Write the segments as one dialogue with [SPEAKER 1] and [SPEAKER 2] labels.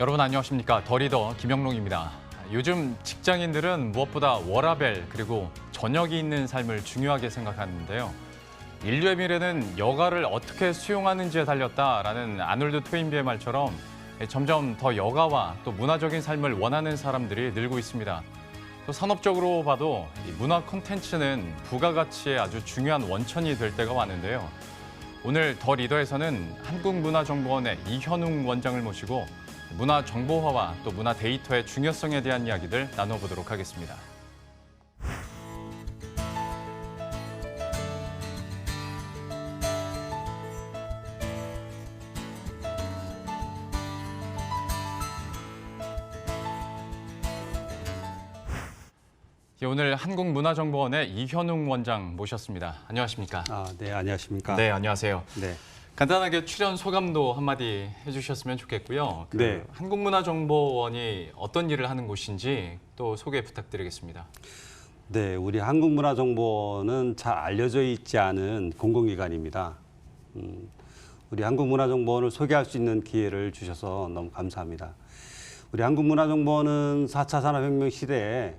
[SPEAKER 1] 여러분 안녕하십니까. 더 리더 김영롱입니다. 요즘 직장인들은 무엇보다 워라밸 그리고 저녁이 있는 삶을 중요하게 생각하는데요. 인류의 미래는 여가를 어떻게 수용하는지에 달렸다라는 아놀드 토인비의 말처럼 점점 더 여가와 또 문화적인 삶을 원하는 사람들이 늘고 있습니다. 또 산업적으로 봐도 이 문화 콘텐츠는 부가가치의 아주 중요한 원천이 될 때가 왔는데요. 오늘 더 리더에서는 한국문화정보원의 이현웅 원장을 모시고 문화 정보화와 또 문화 데이터의 중요성에 대한 이야기들 나눠보도록 하겠습니다. 오늘 한국문화정보원의 이현웅 원장 모셨습니다. 안녕하십니까?
[SPEAKER 2] 네, 안녕하십니까?
[SPEAKER 1] 네, 안녕하세요.
[SPEAKER 2] 네.
[SPEAKER 1] 간단하게 출연 소감도 한마디 해주셨으면 좋겠고요.
[SPEAKER 2] 네.
[SPEAKER 1] 한국문화정보원이 어떤 일을 하는 곳인지 또 소개 부탁드리겠습니다.
[SPEAKER 2] 네, 우리 한국문화정보원은 잘 알려져 있지 않은 공공기관입니다. 우리 한국문화정보원을 소개할 수 있는 기회를 주셔서 너무 감사합니다. 우리 한국문화정보원은 4차 산업혁명 시대에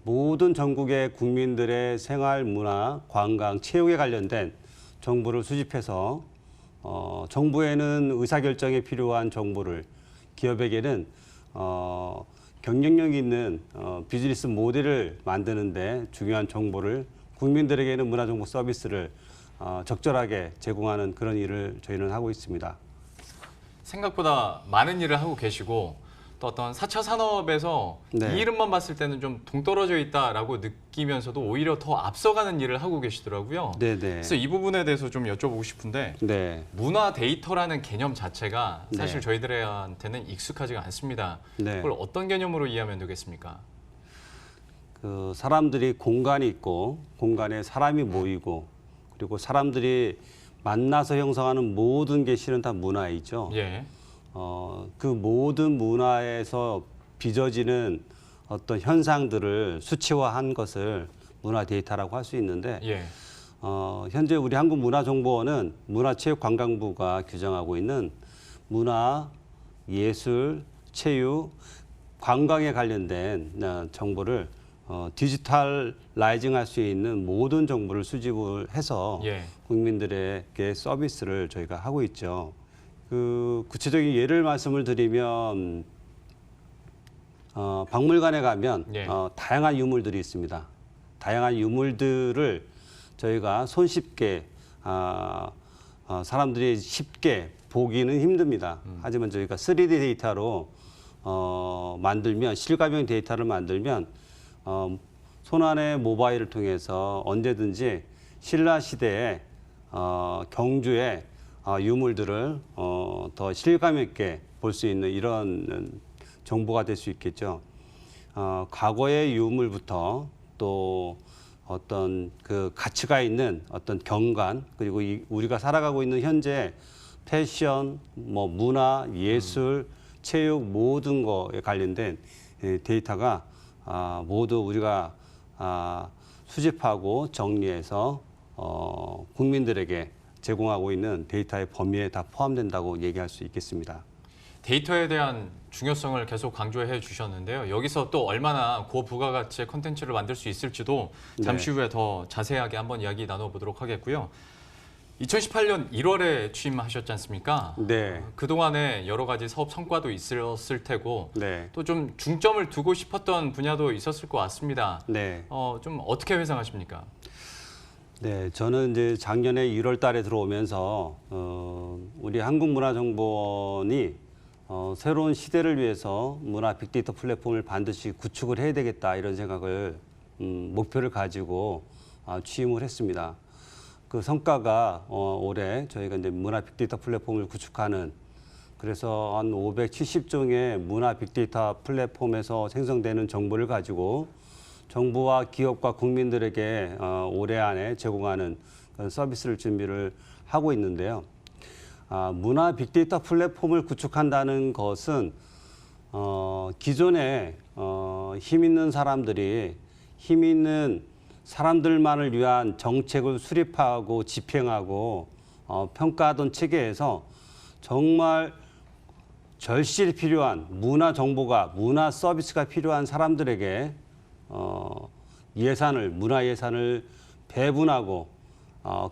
[SPEAKER 2] 모든 전국의 국민들의 생활, 문화, 관광, 체육에 관련된 정보를 수집해서 정부에는 의사결정에 필요한 정보를, 기업에게는 경쟁력 있는 비즈니스 모델을 만드는 데 중요한 정보를, 국민들에게는 문화정보 서비스를 적절하게 제공하는 그런 일을 저희는 하고 있습니다.
[SPEAKER 1] 생각보다 많은 일을 하고 계시고 또 어떤 4차 산업에서
[SPEAKER 2] 네.
[SPEAKER 1] 이 이름만 봤을 때는 좀 동떨어져 있다라고 느끼면서도 오히려 더 앞서가는 일을 하고 계시더라고요.
[SPEAKER 2] 네네.
[SPEAKER 1] 그래서 이 부분에 대해서 좀 여쭤보고 싶은데
[SPEAKER 2] 네.
[SPEAKER 1] 문화 데이터라는 개념 자체가 사실
[SPEAKER 2] 네.
[SPEAKER 1] 저희들한테는 익숙하지가 않습니다.
[SPEAKER 2] 네.
[SPEAKER 1] 그걸 어떤 개념으로 이해하면 되겠습니까?
[SPEAKER 2] 그 사람들이 공간이 있고 공간에 사람이 모이고 그리고 사람들이 만나서 형성하는 모든 게 실은 다 문화이죠.
[SPEAKER 1] 예.
[SPEAKER 2] 그 모든 문화에서 빚어지는 어떤 현상들을 수치화한 것을 문화 데이터라고 할 수 있는데
[SPEAKER 1] 예.
[SPEAKER 2] 현재 우리 한국문화정보원은 문화체육관광부가 규정하고 있는 문화, 예술, 체육, 관광에 관련된 정보를 디지털라이징 할 수 있는 모든 정보를 수집을 해서
[SPEAKER 1] 예.
[SPEAKER 2] 국민들에게 서비스를 저희가 하고 있죠. 그 구체적인 예를 말씀을 드리면 박물관에 가면
[SPEAKER 1] 예.
[SPEAKER 2] 다양한 유물들이 있습니다. 다양한 유물들을 저희가 손쉽게 사람들이 쉽게 보기는 힘듭니다. 하지만 저희가 3D 데이터로 만들면, 실감형 데이터를 만들면 손안의 모바일을 통해서 언제든지 신라 시대의 경주의 유물들을 더 실감 있게 볼 수 있는 이런 정보가 될 수 있겠죠. 과거의 유물부터 또 어떤 그 가치가 있는 어떤 경관, 그리고 우리가 살아가고 있는 현재 패션, 뭐 문화, 예술, 체육 모든 거에 관련된 데이터가 모두 우리가 수집하고 정리해서 국민들에게 제공하고 있는 데이터의 범위에 다 포함된다고 얘기할 수 있겠습니다.
[SPEAKER 1] 데이터에 대한 중요성을 계속 강조해 주셨는데요. 여기서 또 얼마나 고부가가치의 콘텐츠를 만들 수 있을지도 잠시 후에 더 자세하게 한번 이야기 나눠보도록 하겠고요. 2018년 1월에 취임하셨지 않습니까?
[SPEAKER 2] 네.
[SPEAKER 1] 그동안에 여러 가지 사업 성과도 있었을 테고
[SPEAKER 2] 네.
[SPEAKER 1] 또 좀 중점을 두고 싶었던 분야도 있었을 것 같습니다.
[SPEAKER 2] 네.
[SPEAKER 1] 좀 어떻게 회상하십니까?
[SPEAKER 2] 네, 저는 이제 작년에 1월 달에 들어오면서 우리 한국문화정보원이 새로운 시대를 위해서 문화 빅데이터 플랫폼을 반드시 구축을 해야 되겠다 이런 생각을 목표를 가지고 취임을 했습니다. 그 성과가 올해 저희가 이제 문화 빅데이터 플랫폼을 구축하는, 그래서 한 570종의 문화 빅데이터 플랫폼에서 생성되는 정보를 가지고 정부와 기업과 국민들에게 올해 안에 제공하는 그런 서비스를 준비를 하고 있는데요. 문화 빅데이터 플랫폼을 구축한다는 것은 기존에 힘 있는 사람들이 힘 있는 사람들만을 위한 정책을 수립하고 집행하고 평가하던 체계에서 정말 절실히 필요한 문화 정보가 문화 서비스가 필요한 사람들에게 문화 예산을 배분하고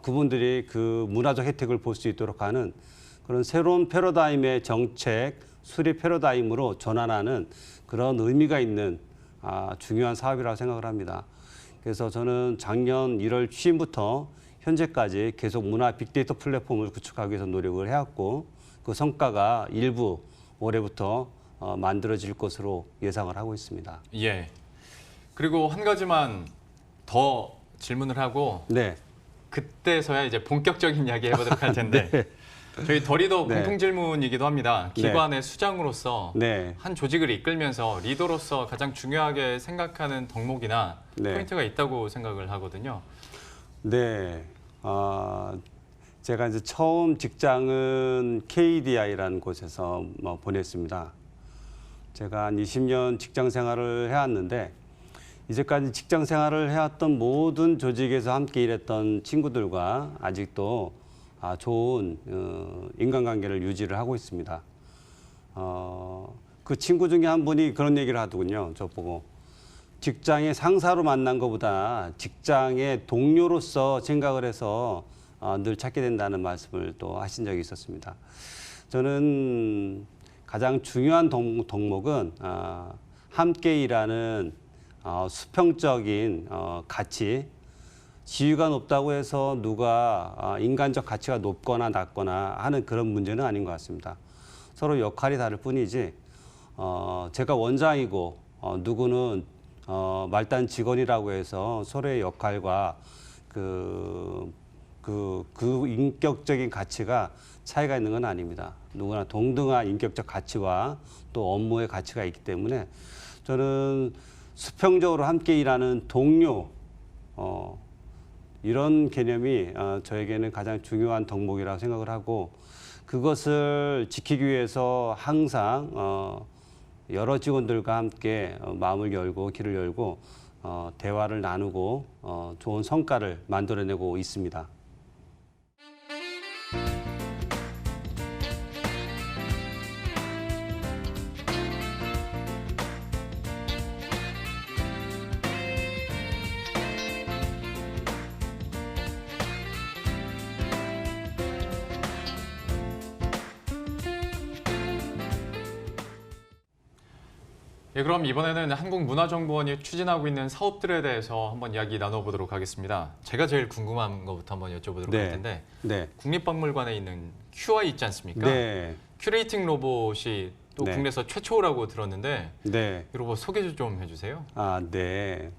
[SPEAKER 2] 그분들이 그 문화적 혜택을 볼 수 있도록 하는 그런 새로운 패러다임의 정책, 수립 패러다임으로 전환하는 그런 의미가 있는 중요한 사업이라고 생각을 합니다. 그래서 저는 작년 1월 취임부터 현재까지 계속 문화 빅데이터 플랫폼을 구축하기 위해서 노력을 해왔고 그 성과가 일부 올해부터 만들어질 것으로 예상을 하고 있습니다.
[SPEAKER 1] 예. 그리고 한 가지만 더 질문을 하고
[SPEAKER 2] 네.
[SPEAKER 1] 그때서야 이제 본격적인 이야기 해보도록 할 텐데
[SPEAKER 2] 네.
[SPEAKER 1] 저희 더리더
[SPEAKER 2] 네.
[SPEAKER 1] 공통 질문이기도 합니다. 기관의 수장으로서
[SPEAKER 2] 네.
[SPEAKER 1] 한 조직을 이끌면서 리더로서 가장 중요하게 생각하는 덕목이나
[SPEAKER 2] 네.
[SPEAKER 1] 포인트가 있다고 생각을 하거든요.
[SPEAKER 2] 네. 제가 이제 처음 직장은 KDI라는 곳에서 보냈습니다. 제가 한 20년 직장 생활을 해왔는데 이제까지 직장 생활을 해왔던 모든 조직에서 함께 일했던 친구들과 아직도 좋은 인간관계를 유지를 하고 있습니다. 그 친구 중에 한 분이 그런 얘기를 하더군요. 저보고 직장의 상사로 만난 것보다 직장의 동료로서 생각을 해서 늘 찾게 된다는 말씀을 또 하신 적이 있었습니다. 저는 가장 중요한 덕목은 함께 일하는 수평적인 가치, 지위가 높다고 해서 누가 인간적 가치가 높거나 낮거나 하는 그런 문제는 아닌 것 같습니다. 서로 역할이 다를 뿐이지 제가 원장이고 누구는 말단 직원이라고 해서 서로의 역할과 그 인격적인 가치가 차이가 있는 건 아닙니다. 누구나 동등한 인격적 가치와 또 업무의 가치가 있기 때문에 저는 수평적으로 함께 일하는 동료 이런 개념이 저에게는 가장 중요한 덕목이라고 생각을 하고 그것을 지키기 위해서 항상 여러 직원들과 함께 마음을 열고 길을 열고 대화를 나누고 좋은 성과를 만들어내고 있습니다.
[SPEAKER 1] 예, 그럼 이번에는 한국문화정보원이 추진하고 있는 사업들에 대해서 한번 이야기 나눠보도록 하겠습니다. 제가 제일 궁금한 것부터 한번 여쭤보도록 할 텐데
[SPEAKER 2] 네.
[SPEAKER 1] 국립박물관에 있는 QI 있지 않습니까?
[SPEAKER 2] 네.
[SPEAKER 1] 큐레이팅 로봇이 또
[SPEAKER 2] 네.
[SPEAKER 1] 국내에서 최초라고 들었는데
[SPEAKER 2] 네.
[SPEAKER 1] 이 로봇 소개 좀 해주세요.
[SPEAKER 2] 네.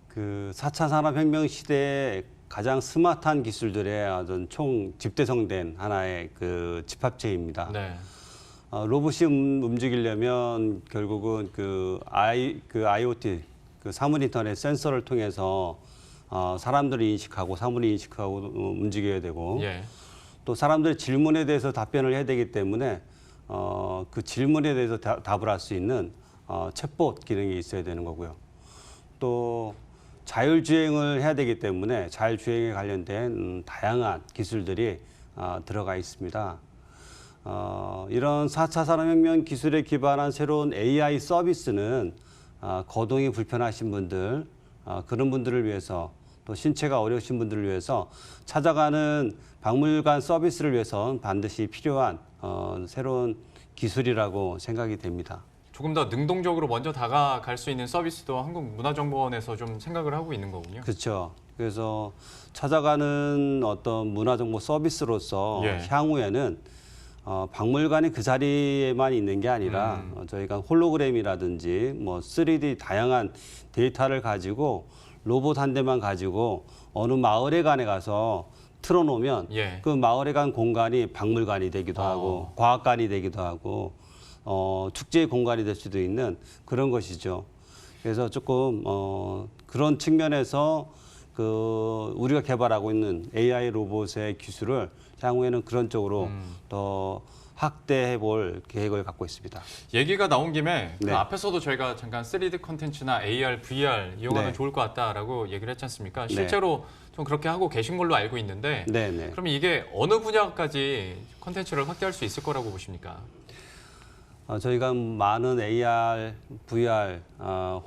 [SPEAKER 2] 그 4차 산업혁명 시대에 가장 스마트한 기술들의 어떤 총 집대성된 하나의 그 집합체입니다.
[SPEAKER 1] 네.
[SPEAKER 2] 로봇이 움직이려면 결국은 그 IoT, 그 사물 인터넷 센서를 통해서 사람들이 인식하고 사물이 인식하고 움직여야 되고
[SPEAKER 1] 예.
[SPEAKER 2] 또 사람들의 질문에 대해서 답변을 해야 되기 때문에 그 질문에 대해서 답을 할 수 있는 챗봇 기능이 있어야 되는 거고요. 또 자율주행을 해야 되기 때문에 자율주행에 관련된 다양한 기술들이 들어가 있습니다. 이런 4차 산업혁명 기술에 기반한 새로운 AI 서비스는 거동이 불편하신 분들, 그런 분들을 위해서 또 신체가 어려우신 분들을 위해서 찾아가는 박물관 서비스를 위해서는 반드시 필요한 새로운 기술이라고 생각이 됩니다.
[SPEAKER 1] 조금 더 능동적으로 먼저 다가갈 수 있는 서비스도 한국문화정보원에서 좀 생각을 하고 있는 거군요.
[SPEAKER 2] 그렇죠. 그래서 찾아가는 어떤 문화정보 서비스로서
[SPEAKER 1] 예.
[SPEAKER 2] 향후에는 박물관이 그 자리에만 있는 게 아니라 저희가 홀로그램이라든지 뭐 3D 다양한 데이터를 가지고 로봇 한 대만 가지고 어느 마을에 가서 틀어놓으면
[SPEAKER 1] 예.
[SPEAKER 2] 그 마을에 간 공간이 박물관이 되기도 하고 과학관이 되기도 하고 축제의 공간이 될 수도 있는 그런 것이죠. 그래서 조금 그런 측면에서 우리가 개발하고 있는 AI 로봇의 기술을 향후에는 그런 쪽으로 더 확대해 볼 계획을 갖고 있습니다.
[SPEAKER 1] 얘기가 나온 김에 그
[SPEAKER 2] 네.
[SPEAKER 1] 앞에서도 저희가 잠깐 3D 컨텐츠나 AR, VR 이용하면
[SPEAKER 2] 네.
[SPEAKER 1] 좋을 것 같다라고 얘기를 했지 않습니까? 실제로 좀 그렇게 하고 계신 걸로 알고 있는데
[SPEAKER 2] 네네.
[SPEAKER 1] 그럼 이게 어느 분야까지 컨텐츠를 확대할 수 있을 거라고 보십니까?
[SPEAKER 2] 저희가 많은 AR, VR,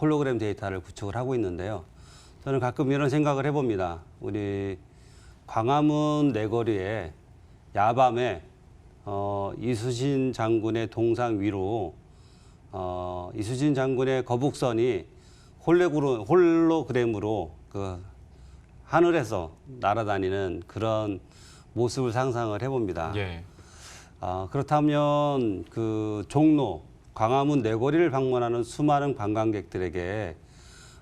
[SPEAKER 2] 홀로그램 데이터를 구축을 하고 있는데요. 저는 가끔 이런 생각을 해봅니다. 우리 광화문 내거리에 야밤에 이수신 장군의 동상 위로 이수신 장군의 거북선이 홀로그램으로 그 하늘에서 날아다니는 그런 모습을 상상을 해봅니다.
[SPEAKER 1] 예.
[SPEAKER 2] 그렇다면 그 종로, 광화문 내거리를 방문하는 수많은 관광객들에게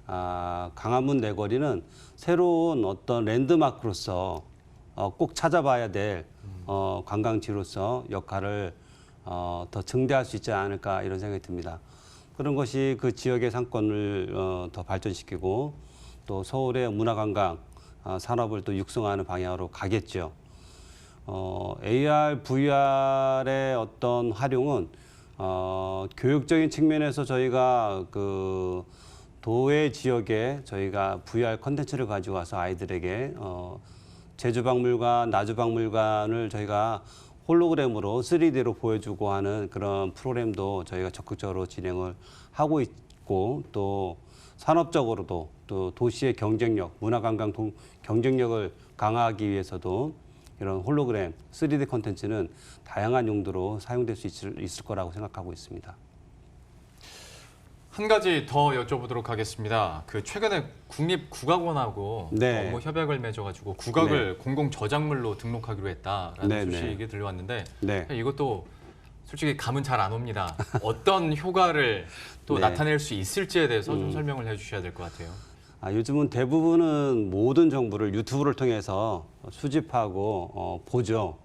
[SPEAKER 2] 광화문 내거리는 새로운 어떤 랜드마크로서 꼭 찾아봐야 될 관광지로서 역할을 더 증대할 수 있지 않을까 이런 생각이 듭니다. 그런 것이 그 지역의 상권을 더 발전시키고 또 서울의 문화관광 산업을 또 육성하는 방향으로 가겠죠. AR, VR의 어떤 활용은 교육적인 측면에서 저희가 그 도의 지역에 저희가 VR 컨텐츠를 가지고 와서 아이들에게 제주박물관, 나주박물관을 저희가 홀로그램으로 3D로 보여주고 하는 그런 프로그램도 저희가 적극적으로 진행을 하고 있고 또 산업적으로도 또 도시의 경쟁력, 문화관광 경쟁력을 강화하기 위해서도 이런 홀로그램 3D 콘텐츠는 다양한 용도로 사용될 수 있을 거라고 생각하고 있습니다.
[SPEAKER 1] 한 가지 더 여쭤보도록 하겠습니다. 그 최근에 국립국악원하고
[SPEAKER 2] 네.
[SPEAKER 1] 업무 협약을 맺어가지고 국악을 공공 저작물로 등록하기로 했다라는
[SPEAKER 2] 네,
[SPEAKER 1] 소식이
[SPEAKER 2] 네.
[SPEAKER 1] 들려왔는데
[SPEAKER 2] 네.
[SPEAKER 1] 이것도 솔직히 감은 잘 안 옵니다. 어떤 효과를 또
[SPEAKER 2] 네.
[SPEAKER 1] 나타낼 수 있을지에 대해서 좀 설명을 해주셔야 될 것 같아요.
[SPEAKER 2] 요즘은 대부분은 모든 정보를 유튜브를 통해서 수집하고 보죠.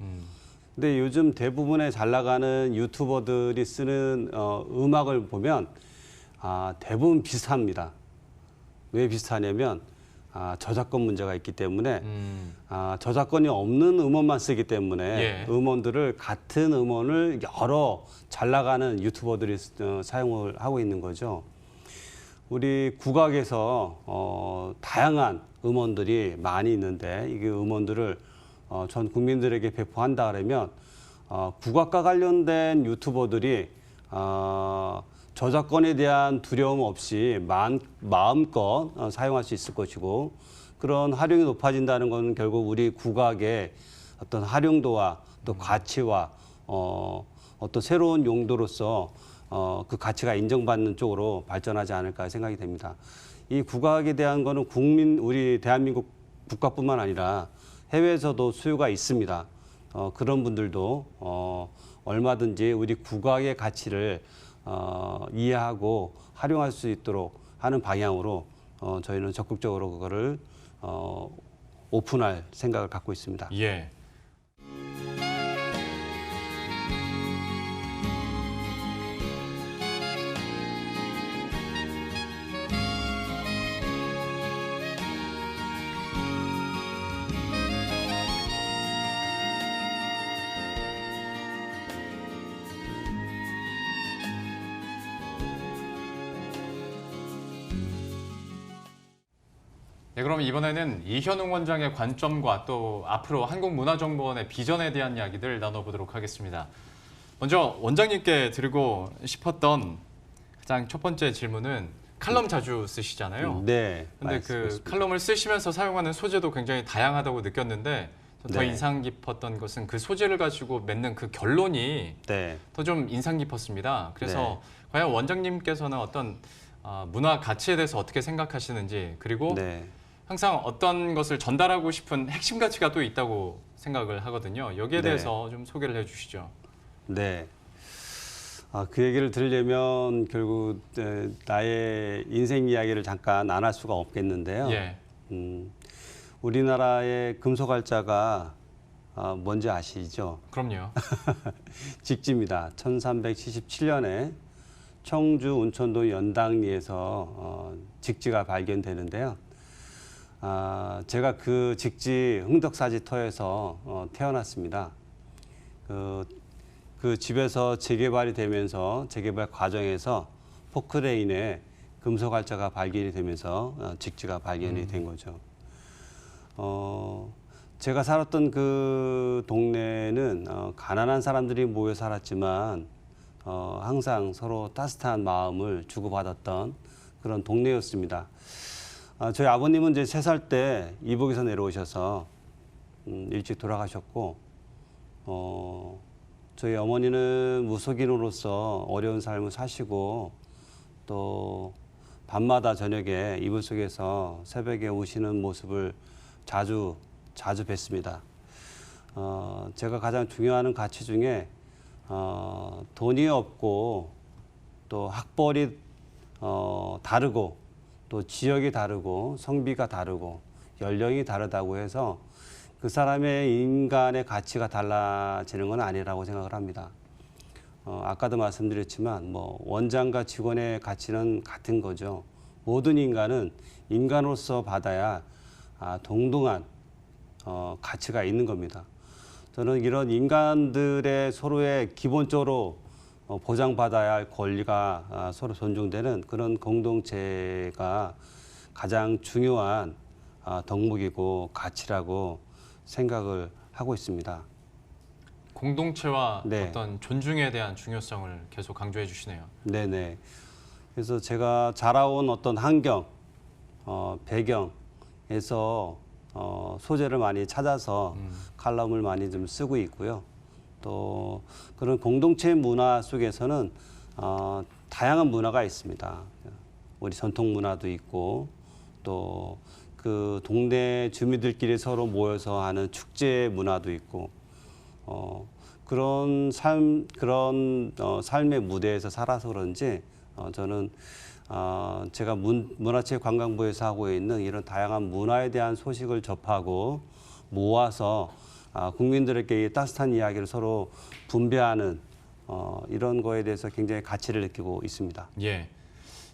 [SPEAKER 2] 근데 요즘 대부분의 잘 나가는 유튜버들이 쓰는 음악을 보면 대부분 비슷합니다. 왜 비슷하냐면 저작권 문제가 있기 때문에 저작권이 없는 음원만 쓰기 때문에
[SPEAKER 1] 예.
[SPEAKER 2] 음원들을 같은 음원을 여러 잘 나가는 유튜버들이 사용을 하고 있는 거죠. 우리 국악에서 다양한 음원들이 많이 있는데 이게 음원들을 전 국민들에게 배포한다 그러면 국악과 관련된 유튜버들이 저작권에 대한 두려움 없이 마음껏 사용할 수 있을 것이고 그런 활용이 높아진다는 것은 결국 우리 국악의 어떤 활용도와 또 가치와 어떤 새로운 용도로서 그 가치가 인정받는 쪽으로 발전하지 않을까 생각이 됩니다. 이 국악에 대한 거는 우리 대한민국 국가뿐만 아니라 해외에서도 수요가 있습니다. 그런 분들도 얼마든지 우리 국악의 가치를 이해하고 활용할 수 있도록 하는 방향으로 저희는 적극적으로 그거를 오픈할 생각을 갖고 있습니다.
[SPEAKER 1] 예. 네, 그럼 이번에는 이현웅 원장의 관점과 또 앞으로 한국문화정보원의 비전에 대한 이야기들 나눠보도록 하겠습니다. 먼저 원장님께 드리고 싶었던 가장 첫 번째 질문은 칼럼 자주 쓰시잖아요.
[SPEAKER 2] 네.
[SPEAKER 1] 근데 그 칼럼을 쓰시면서 사용하는 소재도 굉장히 다양하다고 느꼈는데 더
[SPEAKER 2] 네.
[SPEAKER 1] 인상 깊었던 것은 그 소재를 가지고 맺는 그 결론이
[SPEAKER 2] 네.
[SPEAKER 1] 더 좀 인상 깊었습니다. 그래서 과연 원장님께서는 어떤 문화 가치에 대해서 어떻게 생각하시는지 그리고
[SPEAKER 2] 네.
[SPEAKER 1] 항상 어떤 것을 전달하고 싶은 핵심 가치가 또 있다고 생각을 하거든요. 여기에
[SPEAKER 2] 네.
[SPEAKER 1] 대해서 좀 소개를 해주시죠.
[SPEAKER 2] 네. 그 얘기를 들으려면 결국 나의 인생 이야기를 잠깐 안 할 수가 없겠는데요.
[SPEAKER 1] 예.
[SPEAKER 2] 우리나라의 금속활자가 뭔지 아시죠?
[SPEAKER 1] 그럼요.
[SPEAKER 2] 직지입니다. 1377년에 청주 운천도 연당리에서 직지가 발견되는데요. 제가 그 직지 흥덕사지터에서 태어났습니다. 그 집에서 재개발이 되면서 재개발 과정에서 포크레인에 금속활자가 발견이 되면서 직지가 발견이 된 거죠. 제가 살았던 그 동네는 가난한 사람들이 모여 살았지만 항상 서로 따뜻한 마음을 주고받았던 그런 동네였습니다. 저희 아버님은 이제 3살 때 이북에서 내려오셔서 일찍 돌아가셨고, 저희 어머니는 무속인으로서 어려운 삶을 사시고 또 밤마다 저녁에 이불 속에서 새벽에 우시는 모습을 자주 뵀습니다. 제가 가장 중요한 가치 중에 돈이 없고 또 학벌이 다르고 또 지역이 다르고 성비가 다르고 연령이 다르다고 해서 그 사람의 인간의 가치가 달라지는 건 아니라고 생각을 합니다. 아까도 말씀드렸지만 뭐 원장과 직원의 가치는 같은 거죠. 모든 인간은 인간으로서 받아야 동등한 가치가 있는 겁니다. 저는 이런 인간들의 서로의 기본적으로 보장받아야 할 권리가 서로 존중되는 그런 공동체가 가장 중요한 덕목이고 가치라고 생각을 하고 있습니다.
[SPEAKER 1] 공동체와
[SPEAKER 2] 네.
[SPEAKER 1] 어떤 존중에 대한 중요성을 계속 강조해 주시네요.
[SPEAKER 2] 네네. 그래서 제가 자라온 어떤 환경, 배경에서 소재를 많이 찾아서 칼럼을 많이 좀 쓰고 있고요. 또 그런 공동체 문화 속에서는 다양한 문화가 있습니다. 우리 전통 문화도 있고 또 그 동네 주민들끼리 서로 모여서 하는 축제 문화도 있고 그런 삶의 무대에서 살아서 그런지 저는 제가 문화체육관광부에서 하고 있는 이런 다양한 문화에 대한 소식을 접하고 모아서 국민들에게 따뜻한 이야기를 서로 분배하는 이런 거에 대해서 굉장히 가치를 느끼고 있습니다.
[SPEAKER 1] 예,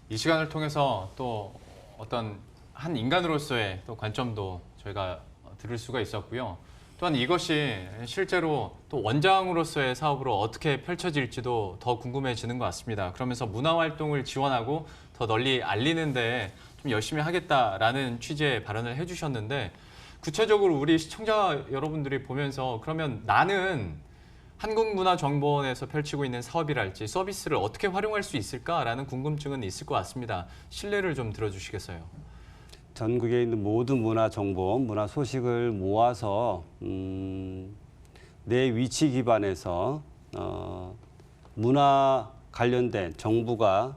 [SPEAKER 1] 이 시간을 통해서 또 어떤 한 인간으로서의 또 관점도 저희가 들을 수가 있었고요. 또한 이것이 실제로 또 원장으로서의 사업으로 어떻게 펼쳐질지도 더 궁금해지는 것 같습니다. 그러면서 문화활동을 지원하고 더 널리 알리는 데 좀 열심히 하겠다라는 취지의 발언을 해주셨는데 구체적으로 우리 시청자 여러분들이 보면서 그러면 나는 한국문화정보원에서 펼치고 있는 사업이랄지 서비스를 어떻게 활용할 수 있을까라는 궁금증은 있을 것 같습니다. 실례를 좀 들어주시겠어요?
[SPEAKER 2] 전국에 있는 모든 문화 정보, 문화 소식을 모아서 내 위치 기반에서 문화 관련된 정부가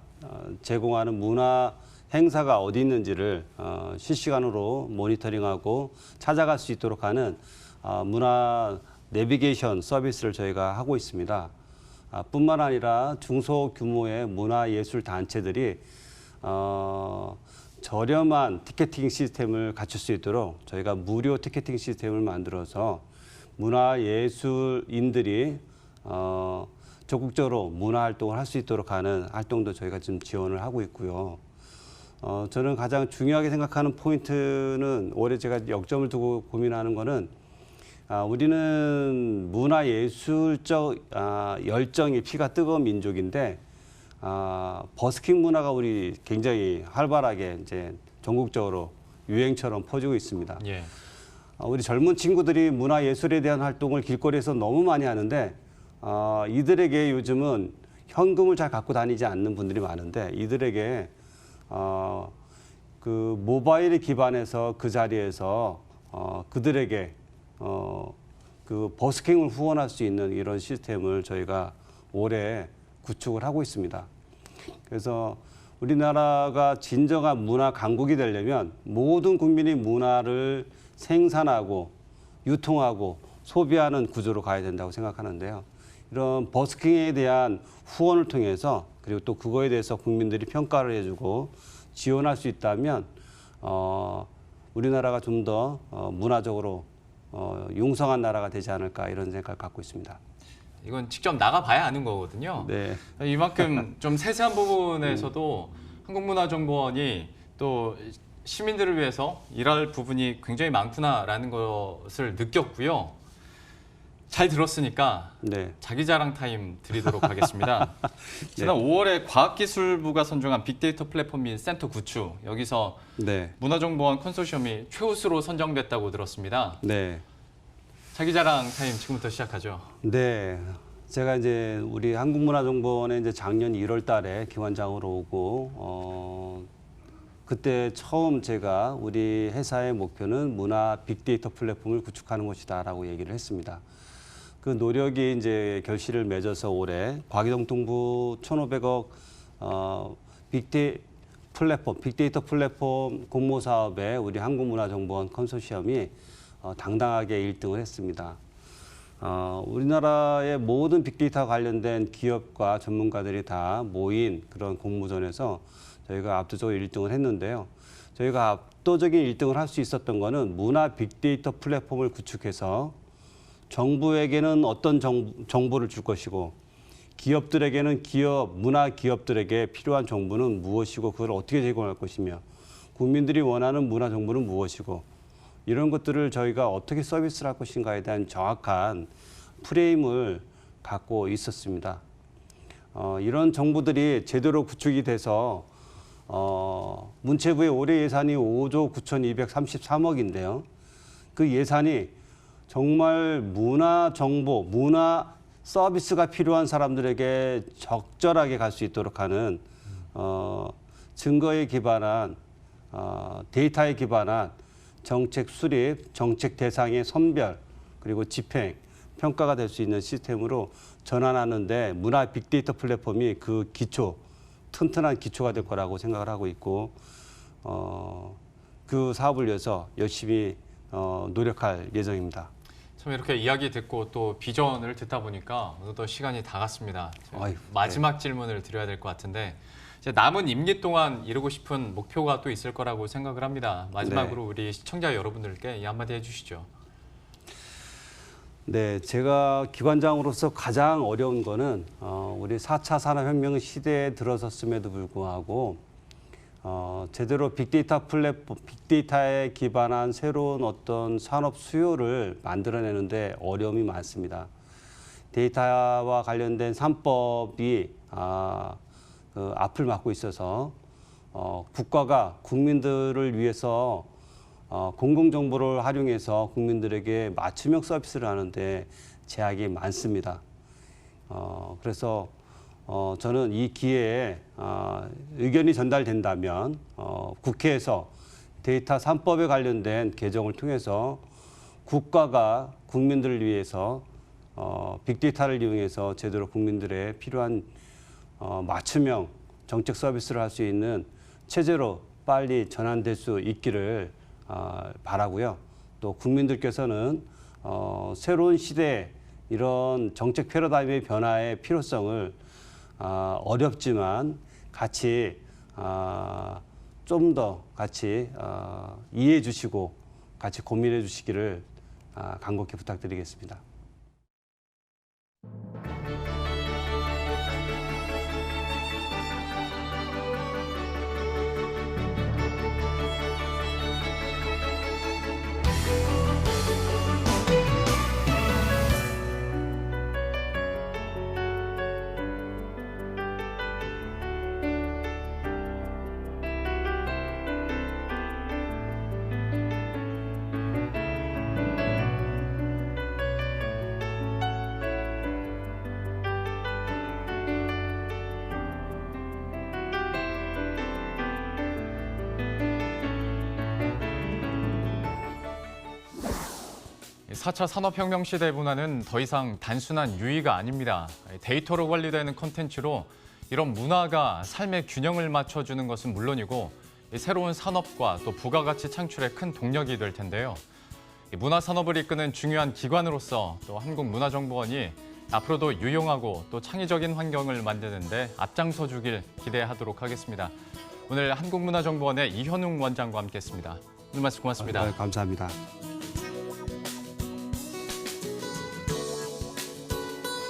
[SPEAKER 2] 제공하는 문화 행사가 어디 있는지를 실시간으로 모니터링하고 찾아갈 수 있도록 하는 문화 내비게이션 서비스를 저희가 하고 있습니다. 뿐만 아니라 중소규모의 문화예술 단체들이 저렴한 티켓팅 시스템을 갖출 수 있도록 저희가 무료 티켓팅 시스템을 만들어서 문화예술인들이 적극적으로 문화활동을 할 수 있도록 하는 활동도 저희가 지금 지원을 하고 있고요. 저는 가장 중요하게 생각하는 포인트는 올해 제가 역점을 두고 고민하는 거는 우리는 문화예술적 열정이 피가 뜨거운 민족인데 버스킹 문화가 우리 굉장히 활발하게 이제 전국적으로 유행처럼 퍼지고 있습니다.
[SPEAKER 1] 예.
[SPEAKER 2] 우리 젊은 친구들이 문화예술에 대한 활동을 길거리에서 너무 많이 하는데 이들에게 요즘은 현금을 잘 갖고 다니지 않는 분들이 많은데 이들에게 그 모바일에 기반해서 그 자리에서 그들에게 그 버스킹을 후원할 수 있는 이런 시스템을 저희가 올해 구축을 하고 있습니다. 그래서 우리나라가 진정한 문화 강국이 되려면 모든 국민이 문화를 생산하고 유통하고 소비하는 구조로 가야 된다고 생각하는데요. 이런 버스킹에 대한 후원을 통해서 그리고 또 그거에 대해서 국민들이 평가를 해주고 지원할 수 있다면 우리나라가 좀 더 문화적으로 융성한 나라가 되지 않을까 이런 생각을 갖고 있습니다.
[SPEAKER 1] 이건 직접 나가봐야 아는 거거든요.
[SPEAKER 2] 네.
[SPEAKER 1] 이만큼 좀 세세한 부분에서도 한국문화정보원이 또 시민들을 위해서 일할 부분이 굉장히 많구나라는 것을 느꼈고요. 잘 들었으니까
[SPEAKER 2] 네.
[SPEAKER 1] 자기 자랑 타임 드리도록 하겠습니다. 지난 5월에 과학기술부가 선정한 빅데이터 플랫폼 및 센터 구축, 여기서
[SPEAKER 2] 네.
[SPEAKER 1] 문화정보원 컨소시엄이 최우수로 선정됐다고 들었습니다.
[SPEAKER 2] 네.
[SPEAKER 1] 자기 자랑 타임 지금부터 시작하죠.
[SPEAKER 2] 네. 제가 이제 우리 한국문화정보원에 이제 작년 1월 달에 기관장으로 오고, 그때 처음 제가 우리 회사의 목표는 문화 빅데이터 플랫폼을 구축하는 것이다라고 얘기를 했습니다. 그 노력이 이제 결실을 맺어서 올해 과기정통부 1,500억 빅데이터 플랫폼 공모 사업에 우리 한국문화정보원 컨소시엄이 당당하게 1등을 했습니다. 우리나라의 모든 빅데이터 관련된 기업과 전문가들이 다 모인 그런 공모전에서 저희가 압도적으로 1등을 했는데요. 저희가 압도적인 1등을 할 수 있었던 거는 문화 빅데이터 플랫폼을 구축해서 정부에게는 어떤 정보를 줄 것이고 기업들에게는 문화 기업들에게 필요한 정보는 무엇이고 그걸 어떻게 제공할 것이며 국민들이 원하는 문화 정보는 무엇이고 이런 것들을 저희가 어떻게 서비스를 할 것인가에 대한 정확한 프레임을 갖고 있었습니다. 이런 정보들이 제대로 구축이 돼서 문체부의 올해 예산이 5조 9,233억인데요. 그 예산이 정말 문화 정보, 문화 서비스가 필요한 사람들에게 적절하게 갈 수 있도록 하는 증거에 기반한 데이터에 기반한 정책 수립, 정책 대상의 선별, 그리고 집행, 평가가 될 수 있는 시스템으로 전환하는데 문화 빅데이터 플랫폼이 그 기초, 튼튼한 기초가 될 거라고 생각을 하고 있고 그 사업을 위해서 열심히 노력할 예정입니다.
[SPEAKER 1] 참 이렇게 이야기 듣고 또 비전을 듣다 보니까 어느덧 시간이 다 갔습니다.
[SPEAKER 2] 아유,
[SPEAKER 1] 마지막 질문을 드려야 될 것 같은데 이제 남은 임기 동안 이루고 싶은 목표가 또 있을 거라고 생각을 합니다. 마지막으로 우리 시청자 여러분들께 이 한마디 해주시죠.
[SPEAKER 2] 네, 제가 기관장으로서 가장 어려운 거는 우리 4차 산업혁명 시대에 들어섰음에도 불구하고 제대로 빅데이터 플랫폼, 빅데이터에 기반한 새로운 어떤 산업 수요를 만들어내는데 어려움이 많습니다. 데이터와 관련된 3법이 그 앞을 막고 있어서 국가가 국민들을 위해서 공공정보를 활용해서 국민들에게 맞춤형 서비스를 하는데 제약이 많습니다. 그래서 저는 이 기회에 의견이 전달된다면 국회에서 데이터 3법에 관련된 개정을 통해서 국가가 국민들을 위해서 빅데이터를 이용해서 제대로 국민들의 필요한 맞춤형 정책 서비스를 할 수 있는 체제로 빨리 전환될 수 있기를 바라고요. 또 국민들께서는 새로운 시대에 이런 정책 패러다임의 변화의 필요성을 어렵지만 같이 좀 더 같이 이해해 주시고 같이 고민해 주시기를 간곡히 부탁드리겠습니다.
[SPEAKER 1] 사 차 산업혁명 시대 문화는 더 이상 단순한 유의가 아닙니다. 데이터로 관리되는 콘텐츠로 이런 문화가 삶의 균형을 맞춰주는 것은 물론이고 새로운 산업과 또 부가가치 창출에 큰 동력이 될 텐데요. 문화 산업을 이끄는 중요한 기관으로서 또 한국문화정보원이 앞으로도 유용하고 또 창의적인 환경을 만드는 데 앞장서 주길 기대하도록 하겠습니다. 오늘 한국문화정보원의 이현웅 원장과 함께했습니다. 오늘 말씀 고맙습니다.
[SPEAKER 2] 감사합니다.